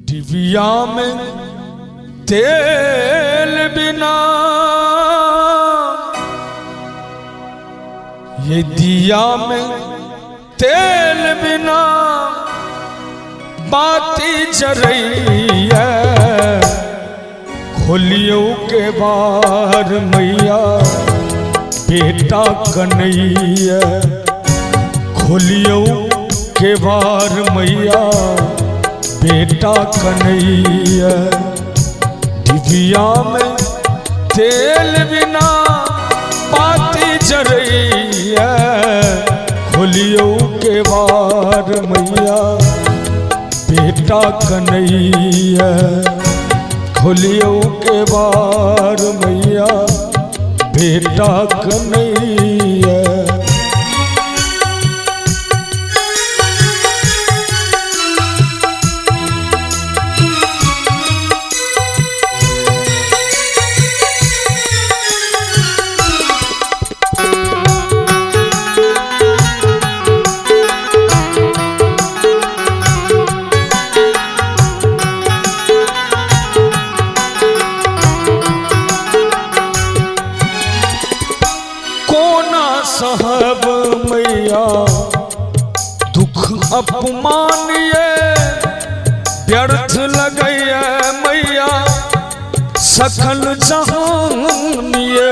डिबिया में तेल बिना ये दिया में तेल बिना बाती जरई है। खोलियो के बार मैया बेटा कन्हैया, खोलियो के बार मैया बेटा कन्हैया। डिबिया में तेल बिना बाती जरैया, खोलियो के बार मैया बेटा कन्हैया, खोलियो के बार मैया बेटा कन्हैया। साहब मैया दुख अपमान ये व्यर्थ लगैया मैया सकल जहान ये।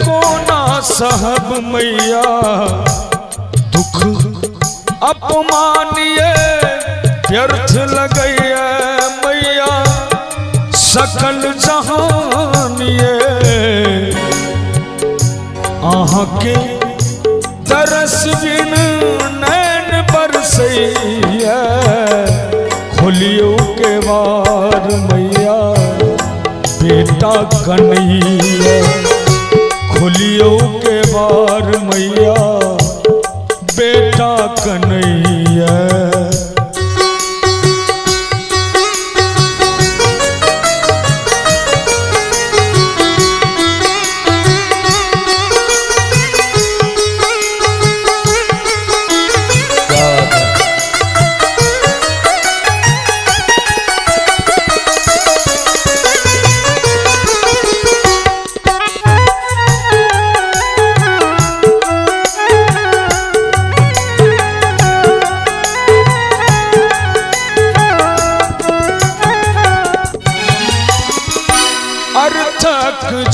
कोना साहब मैया दुख अपमान ये व्यर्थ लगैया मैया सकल जहान ये। आहाँ के तरस बिन नैन बरसैया, खोलियो के बार मैया बेटा कन्हैया, खोलियो के बार मैया बेटा कन्हैया।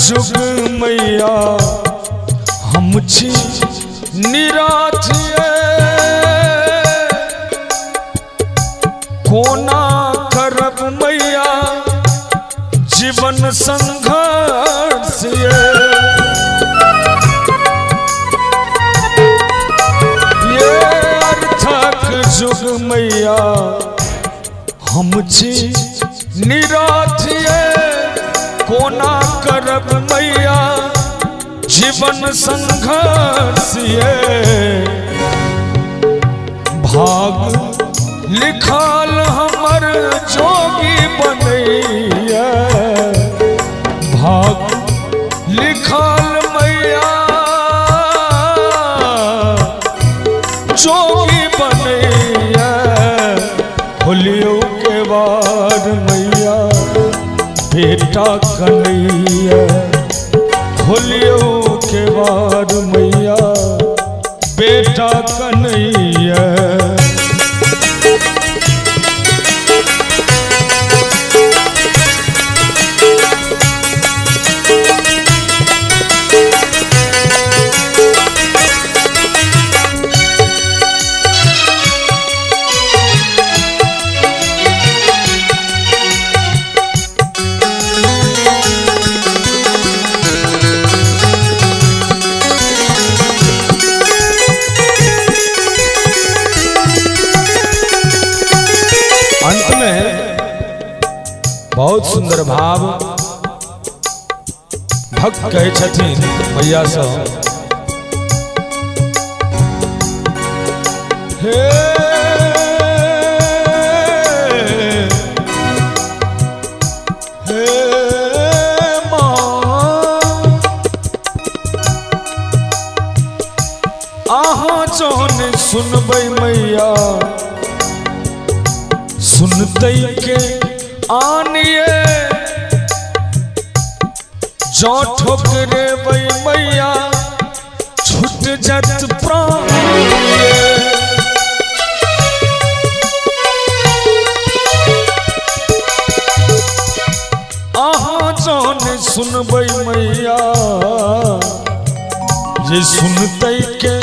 जुग मैया हम छी निराथ कोना करब मैया जीवन संघर्ष ये अर्थक जुग मैया हम छी निराथ कोना करब मैया जीवन संघर्ष ये। भाग लिखाल हमर जोगी बनैया, भाग लिखाल मैया जोगी बनैया। खोलियो के बार मैया बेटा कन्हैया, खोलियो के बार मैया बेटा कन्हैया। बहुत सुंदर भाव भक्त कहे छथिन मैया से, हे हे माँ जौन सुनबै मैया सुनते के आनिए जो ठोकरे वही मैया छूट जत प्राण आहा जौन सुनबै मैया ये सुनते के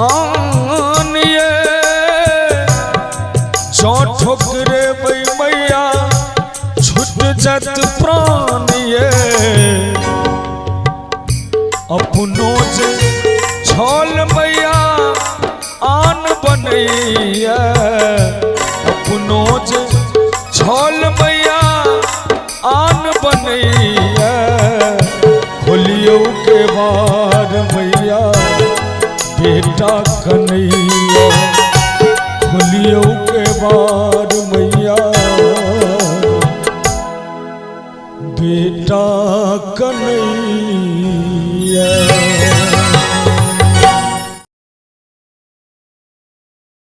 आनिए जो ठोकरे वही मैया छूट जत प्राण ये अपनों जे छल मैया आन बनैया अपनों जे छल मैया आन बनैया खोलियो के बार मैया बेटा कन्हैया खोलियो के बार मैया बेटा कन्हैया।